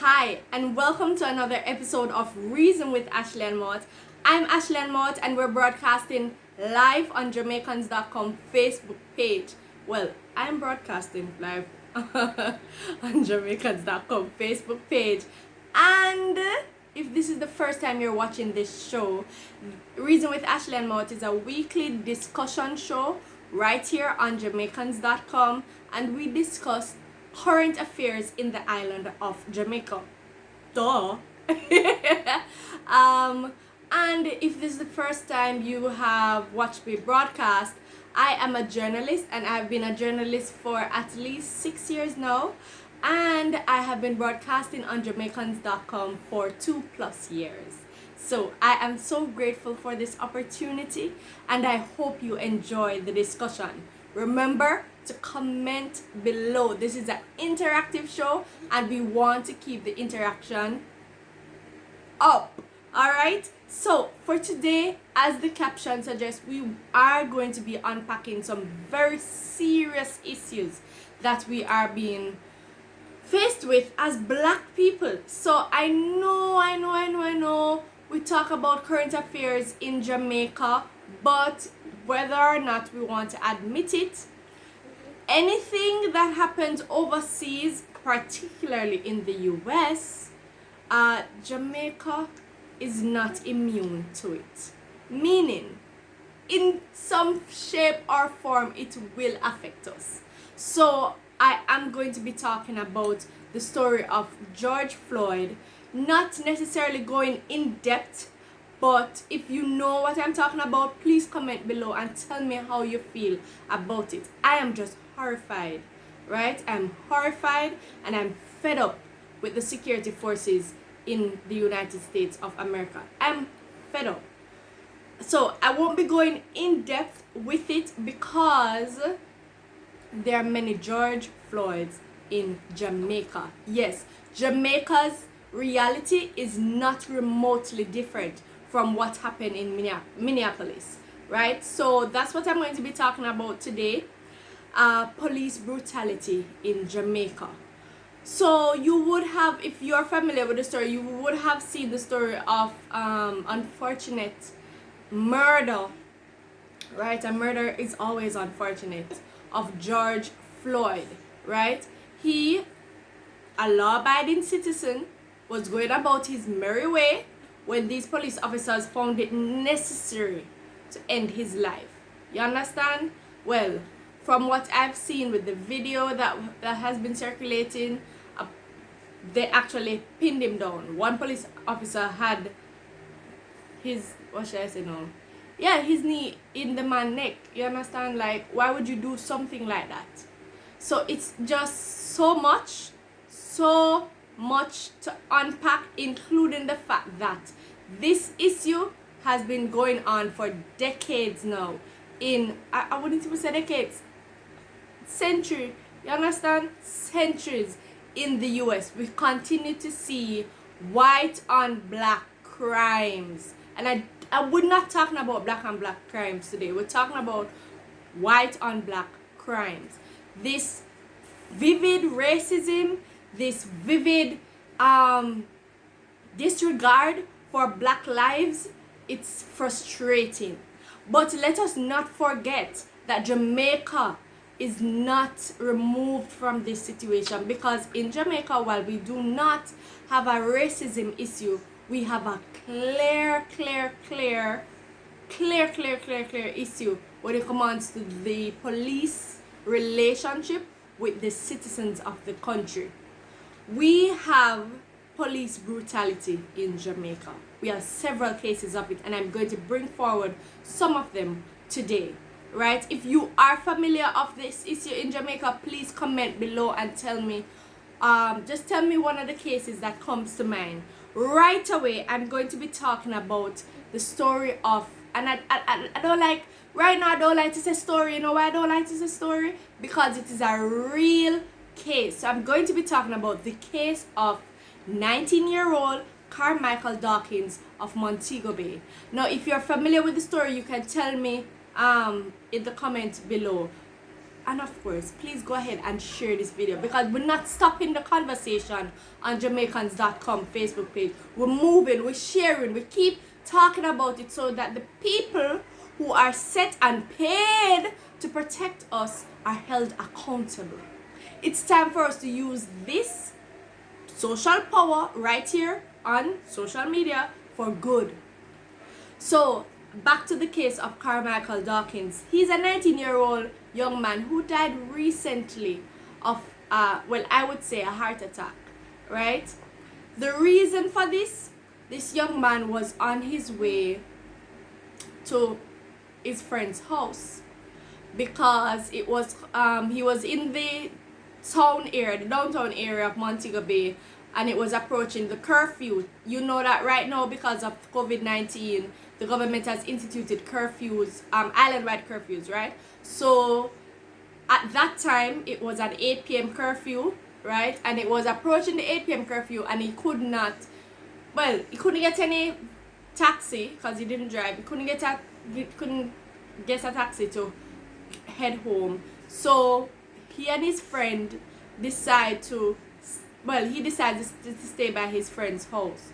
Hi, and welcome to another episode of Reason with Ashleigh-Ann Mowatt. I'm Ashleigh-Ann Mowatt, and we're broadcasting live on Jamaicans.com Facebook page. Well, I'm broadcasting live on Jamaicans.com Facebook page. And if this is the first time you're watching this show, Reason with Ashleigh-Ann Mowatt is a weekly discussion show right here on Jamaicans.com, and we discuss current affairs in the island of Jamaica. Duh. And if this is the first time you have watched me broadcast, I am a journalist, and I've been a journalist for at least 6 years now, and I have been broadcasting on Jamaicans.com for 2+ years. So I am so grateful for this opportunity, and I hope you enjoy the discussion. Remember to comment below. This is an interactive show, and we want to keep the interaction up. Alright, so for today, as the caption suggests, we are going to be unpacking some very serious issues that we are being faced with as black people. So I know we talk about current affairs in Jamaica, but whether or not we want to admit it, anything that happens overseas, particularly in the US, Jamaica is not immune to it. Meaning, in some shape or form, it will affect us. So I am going to be talking about the story of George Floyd, not necessarily going in depth, but if you know what I'm talking about, please comment below and tell me how you feel about it. I am just horrified, right? I'm horrified, and I'm fed up with the security forces in the United States of America. I'm fed up. So I won't be going in depth with it because there are many George Floyds in Jamaica. Yes, Jamaica's reality is not remotely different from what happened in Minneapolis, right? So that's what I'm going to be talking about today. Police brutality in Jamaica. So you would have, if you're familiar with the story, you would have seen the story of unfortunate murder, right? A murder is always unfortunate, of George Floyd, right? He, a law-abiding citizen, was going about his merry way when these police officers found it necessary to end his life. You understand? Well, from what I've seen with the video that has been circulating, they actually pinned him down. One police officer had his, what should I say now? Yeah, his knee in the man's neck. You understand? Like, why would you do something like that? So it's just so much to unpack, including the fact that this issue has been going on for decades now. I wouldn't even say decades, century. You understand? Centuries in the US. We continue to see white on black crimes. And we're not talking about black on black crimes today. We're talking about white on black crimes. This vivid racism, this vivid disregard for black lives, it's frustrating. But let us not forget that Jamaica is not removed from this situation, because in Jamaica, while we do not have a racism issue, we have a clear issue when it comes to the police relationship with the citizens of the country. We have police brutality in Jamaica. We have several cases of it, and I'm going to bring forward some of them today, right? If you are familiar of this issue in Jamaica, please comment below and tell me, just tell me one of the cases that comes to mind. Right away, I'm going to be talking about the story of, and I don't like, right now I don't like to say story. You know why I don't like to say story? Because it is a real case. So I'm going to be talking about the case of 19-year-old Carmichael Dawkins of Montego Bay. Now, if you're familiar with the story, you can tell me in the comments below. And of course, please go ahead and share this video, because we're not stopping the conversation on Jamaicans.com Facebook page. We're moving, we're sharing, we keep talking about it so that the people who are set and paid to protect us are held accountable. It's time for us to use this social power right here on social media for good. So back to the case of Carmichael Dawkins. He's a 19-year-old young man who died recently of I would say a heart attack, right? The reason for this young man was on his way to his friend's house, because it was he was in the downtown area of Montego Bay, and it was approaching the curfew. You know that right now, because of COVID-19, the government has instituted curfews, island-wide curfews, right? So at that time, it was an 8 p.m. curfew, right? And it was approaching the 8 p.m. curfew, and he couldn't get any taxi because he didn't drive. He couldn't get a taxi to head home. So he and his friend decided to stay by his friend's house.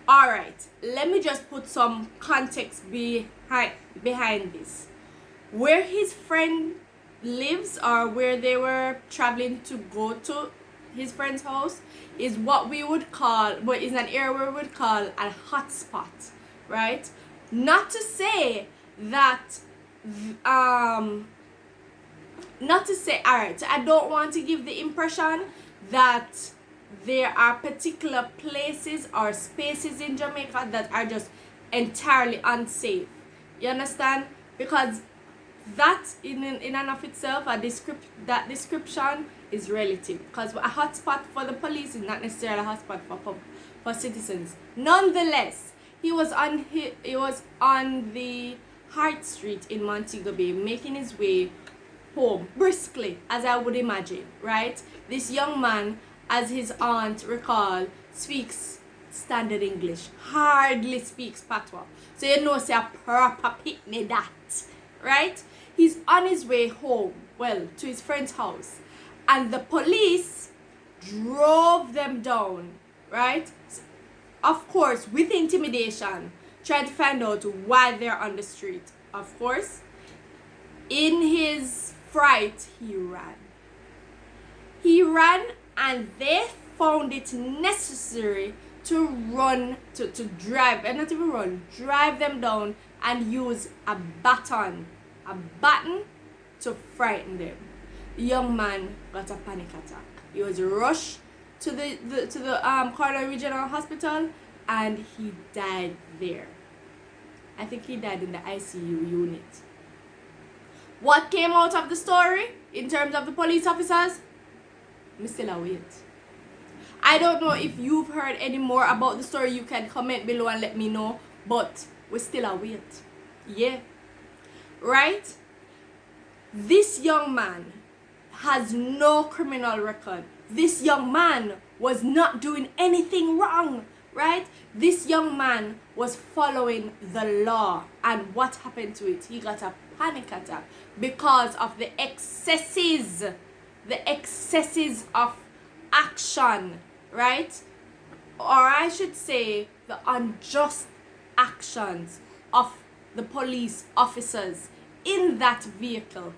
Alright, let me just put some context behind this. Where his friend lives, or where they were traveling to go to his friend's house, is what we would call, is an area we would call a hotspot, right? Not to say, alright, I don't want to give the impression that there are particular places or spaces in Jamaica that are just entirely unsafe. You understand? Because that in and of itself, that description is relative. Because a hotspot for the police is not necessarily a hotspot for citizens. Nonetheless, he was on the Hart Street in Montego Bay, making his way home briskly, as I would imagine, right? This young man, as his aunt recalled, speaks standard English, hardly speaks patois. So you know, say a proper pitney that, right? He's on his way home, to his friend's house, and the police drove them down, right? Of course, with intimidation, trying to find out why they're on the street. Of course, in his fright, he ran. He ran, and they found it necessary to drive them down and use a baton to frighten them. The young man got a panic attack. He was rushed to the Corner Regional Hospital, and he died there. I think he died in the ICU unit. What came out of the story in terms of the police officers? I'm still await. I don't know if you've heard any more about the story. You can comment below and let me know. But we still await. Yeah. Right? This young man has no criminal record. This young man was not doing anything wrong. Right? This young man was following the law. And what happened to it? He got a panic attack because of the excesses of action, right? Or I should say the unjust actions of the police officers in that vehicle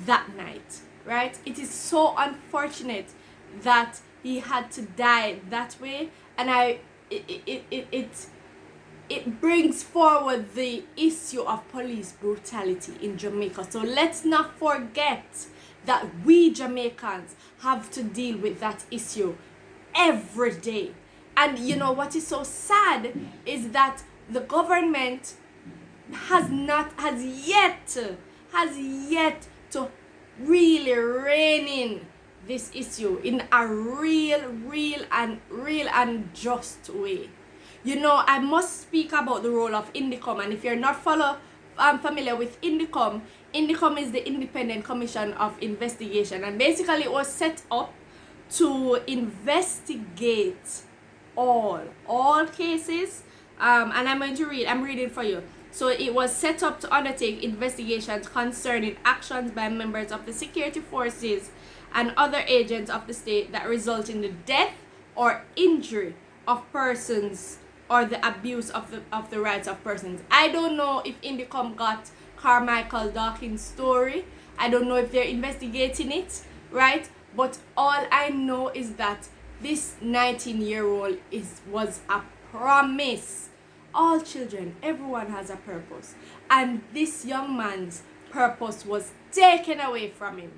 that night, right? It is so unfortunate that he had to die that way, and it brings forward the issue of police brutality in Jamaica. So let's not forget that we Jamaicans have to deal with that issue every day. And you know what is so sad is that the government has yet to really rein in this issue in a real and just way. You know, I must speak about the role of INDICOM, and if you're not familiar with INDICOM is the Independent Commission of Investigation, and basically it was set up to investigate all cases, and I'm reading for you. So it was set up to undertake investigations concerning actions by members of the security forces and other agents of the state that result in the death or injury of persons or the abuse of the rights of persons. I don't know if Indicom got Carmichael Dawkins' story. I don't know if they're investigating it, right? But all I know is that this 19-year-old was a promise. All children, everyone has a purpose. And this young man's purpose was taken away from him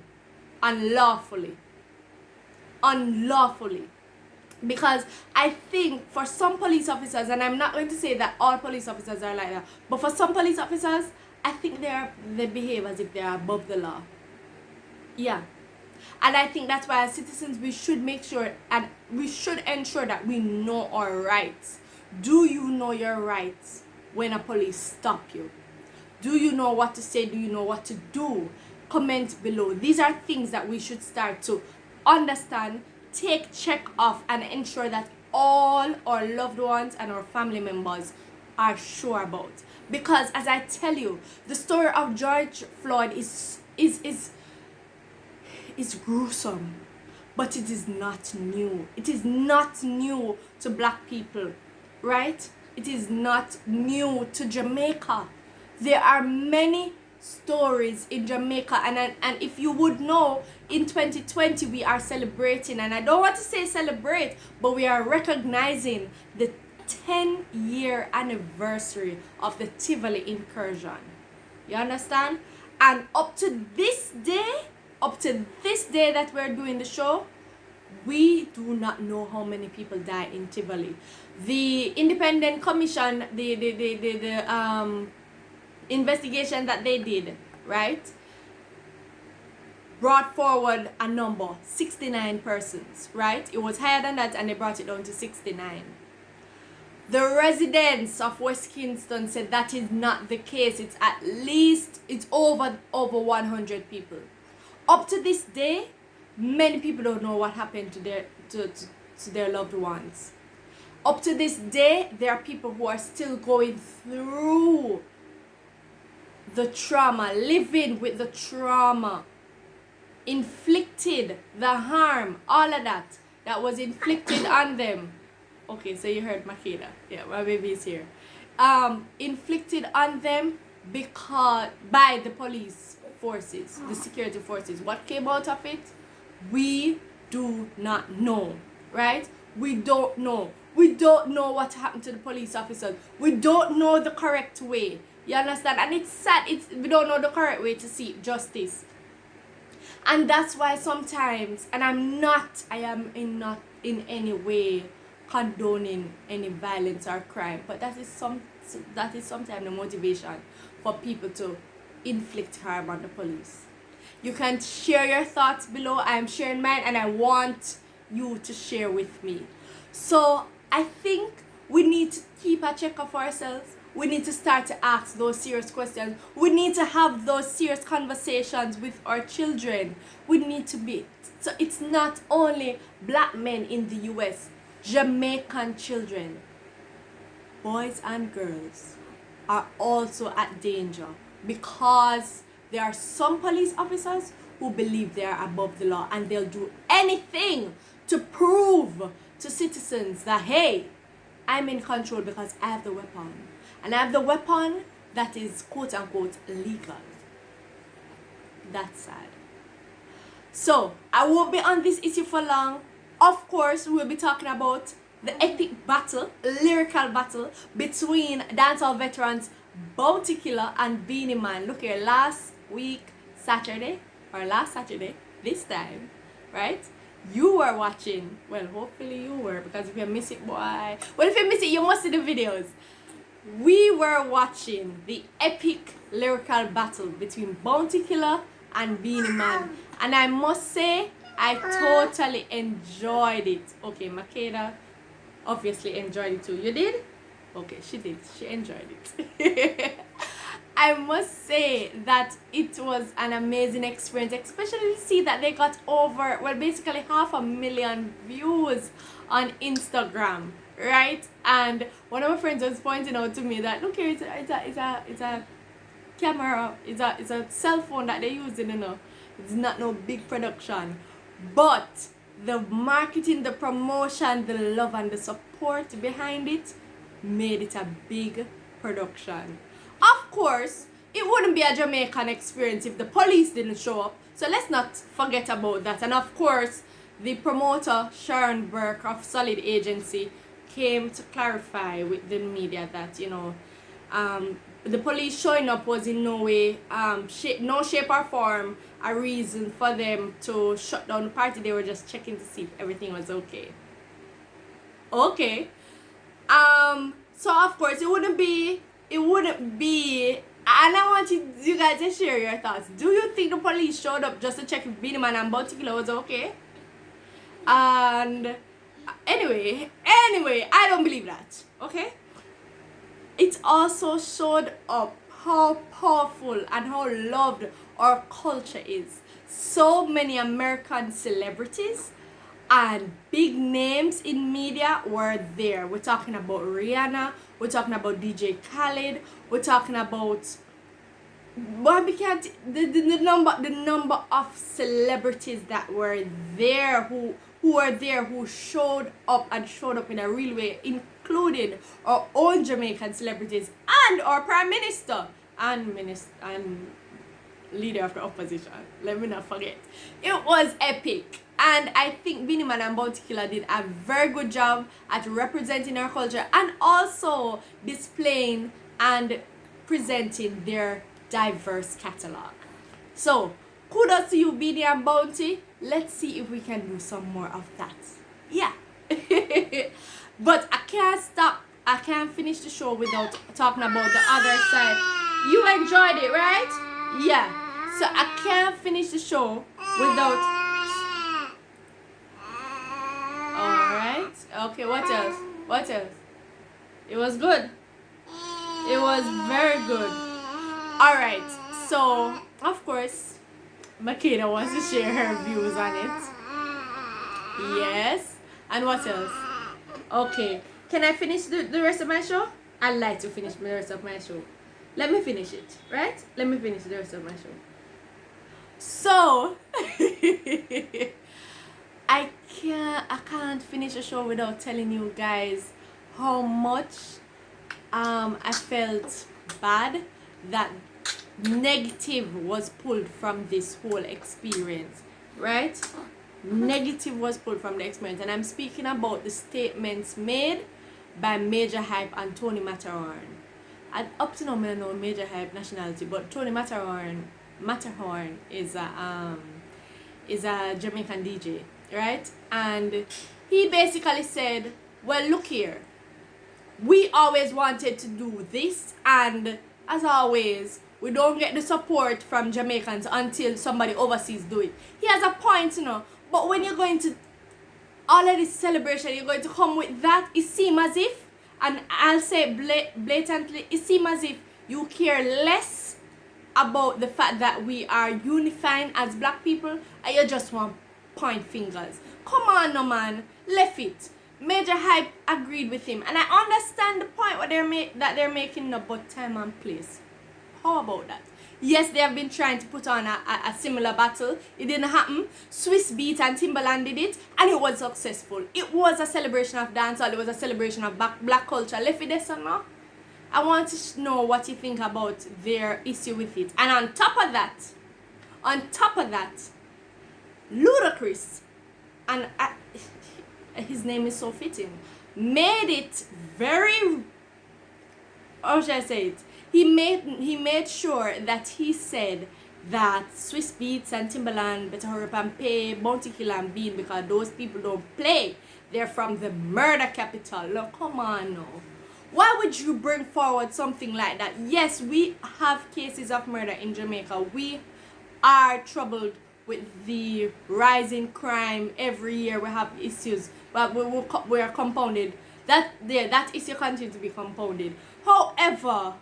unlawfully. Unlawfully. Because I think for some police officers, and I'm not going to say that all police officers are like that, but for some police officers, I think they behave as if they are above the law. Yeah. And I think that's why as citizens we should make sure and we should ensure that we know our rights. Do you know your rights when a police stop you? Do you know what to say? Do you know what to do? Comment below. These are things that we should start to understand, check off, and ensure that all our loved ones and our family members are sure about. Because as I tell you, the story of George Floyd is gruesome, but it is not new. It is not new to black people, right? It is not new to Jamaica. There are many stories in Jamaica, and if you would know, in 2020 we are celebrating, and I don't want to say celebrate, but we are recognizing the 10-year anniversary of the Tivoli incursion. You understand? And up to this day that we're doing the show, we do not know how many people died in Tivoli. The independent commission, the investigation that they did, right, brought forward a number, 69 persons, right? It was higher than that and they brought it down to 69. The residents of West Kingston said that is not the case. It's at least, it's over 100 people. Up to this day, many people don't know what happened to their loved ones. Up to this day, there are people who are still going through the trauma, living with the trauma, inflicted, the harm, all of that was inflicted on them. Okay, so you heard Makeda. Yeah, my baby is here. Inflicted on them by the police forces, the security forces. What came out of it? We do not know, right? We don't know. We don't know what happened to the police officers. We don't know the correct way. You understand? And it's sad. We don't know the correct way to seek justice. And that's why sometimes, and I am not in any way condoning any violence or crime, but that is sometimes the motivation for people to inflict harm on the police. You can share your thoughts below. I am sharing mine and I want you to share with me. So I think we need to keep a check of ourselves. We need to start to ask those serious questions. We need to have those serious conversations with our children. We need to be, so it's not only black men in the US, Jamaican children, boys and girls are also at danger because there are some police officers who believe they are above the law and they'll do anything to prove to citizens that, hey, I'm in control because I have the weapon. And I have the weapon that is quote unquote legal. That's sad. So, I won't be on this issue for long. Of course, we'll be talking about the epic battle, lyrical battle between dancehall veterans Bounty Killa and Beenie Man. Look here, last Saturday, this time, right? You were watching. Well, hopefully you were, because if you miss it, boy. Well, if you miss it, you must see the videos. We were watching the epic lyrical battle between Bounty Killa and Beenie Man. And I must say, I totally enjoyed it. Okay, Makeda obviously enjoyed it too. You did? Okay, she did. She enjoyed it. I must say that it was an amazing experience, especially to see that they got over, well, basically 500,000 views on Instagram. right? And one of my friends was pointing out to me that look here, it's a camera, it's a cell phone that they're using, you know. It's not no big production, but the marketing, the promotion, the love and the support behind it made it a big production. Of course, it wouldn't be a Jamaican experience if the police didn't show up, so let's not forget about that. And of course, the promoter Sharon Burke of Solid Agency came to clarify with the media that, you know, the police showing up was in no way, no shape or form a reason for them to shut down the party. They were just checking to see if everything was okay. Okay. So of course it wouldn't be, and I want you guys to share your thoughts. Do you think the police showed up just to check if Beenie Man and Bounty Killa was okay? And anyway, I don't believe that. Okay? It also showed up how powerful and how loved our culture is. So many American celebrities and big names in media were there. We're talking about Rihanna, we're talking about DJ Khaled, we're talking about, well, we can't, the number of celebrities that were there who were there, who showed up in a real way, including our own Jamaican celebrities and our Prime Minister and leader of the opposition. Let me not forget. It was epic. And I think Beenie Man and Bounty Killa did a very good job at representing our culture and also displaying and presenting their diverse catalog. So, kudos to you, Beenie and Bounty. Let's see if we can do some more of that. Yeah. But I can't finish the show without talking about the other side. You enjoyed it, right? Yeah. So I can't finish the show without... Alright. Okay, what else? What else? It was good. It was very good. Alright. So, of course, Makeda wants to share her views on it. Yes. And what else? Okay. Can I finish the rest of my show? I'd like to finish the rest of my show. Let me finish it, right? Let me finish the rest of my show. So, I can't finish a show without telling you guys how much I felt bad that negative was pulled from this whole experience, right? Negative was pulled from the experience, and I'm speaking about the statements made by Major Hype and Tony Matterhorn. And up to now, I don't know Major Hype nationality, but Tony Matterhorn is a Jamaican DJ, right? And he basically said, well, look here, we always wanted to do this, and as always, we don't get the support from Jamaicans until somebody overseas do it. He has a point, you know, but when you're going to all of this celebration, you're going to come with that, it seems as if, and I'll say blatantly, it seems as if you care less about the fact that we are unifying as black people, and you just want point fingers. Come on, no man, left it. Major Hype agreed with him, and I understand the point what they're making, no, but time and place. How about that? Yes, they have been trying to put on a similar battle. It didn't happen. Swiss Beat and Timbaland did it, and it was successful. It was a celebration of dancehall. It was a celebration of black culture. Left it there, no? I want to know what you think about their issue with it. And on top of that, Ludacris, and his name is so fitting, made it very, how should I say it? He made sure that he said that Swiss Beats and Timbaland better hurry up and pay Bounty Killa and Bean, because those people don't play. They're from the murder capital. Look, come on now. Why would you bring forward something like that? Yes, we have cases of murder in Jamaica. We are troubled with the rising crime every year. We have issues, but we are compounded. That issue continues to be compounded. However,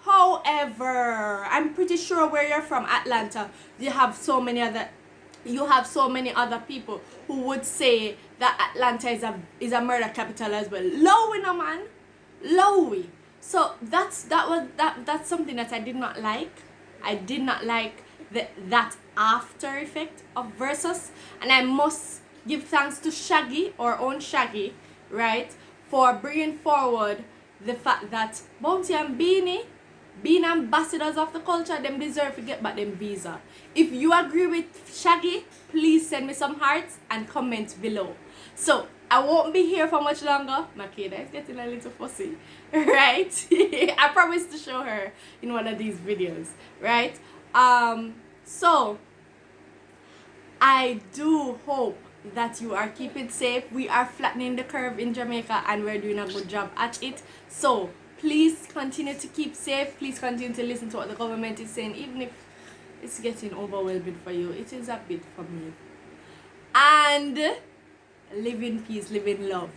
I'm pretty sure where you're from, Atlanta, you have so many other you have so many other people who would say that Atlanta is a murder capital as well. Lowy, no man, lowy. So that's something that I did not like. I did not like that after effect of Verzuz, and I must give thanks to Shaggy, our own Shaggy, right, for bringing forward the fact that Bounty and Beenie, being ambassadors of the culture, them deserve to get back them visa. If you agree with Shaggy, please send me some hearts and comment below. So I won't be here for much longer. Makeda is getting a little fussy, right? I promised to show her in one of these videos, right? So I do hope that you are keeping safe. We are flattening the curve in Jamaica and we're doing a good job at it. So please continue to keep safe. Please continue to listen to what the government is saying, even if it's getting overwhelming for you. It is a bit for me. And live in peace, live in love.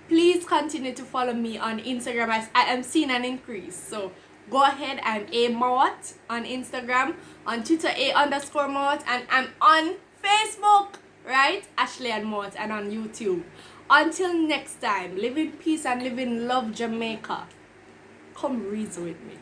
Please continue to follow me on Instagram as I am seeing an increase. So go ahead, I'm A Mowatt on Instagram, on Twitter A_Mowatt, and I'm on Facebook, right? Ashleigh-Ann Mowatt, and on YouTube. Until next time, live in peace and live in love, Jamaica. Come reason with me.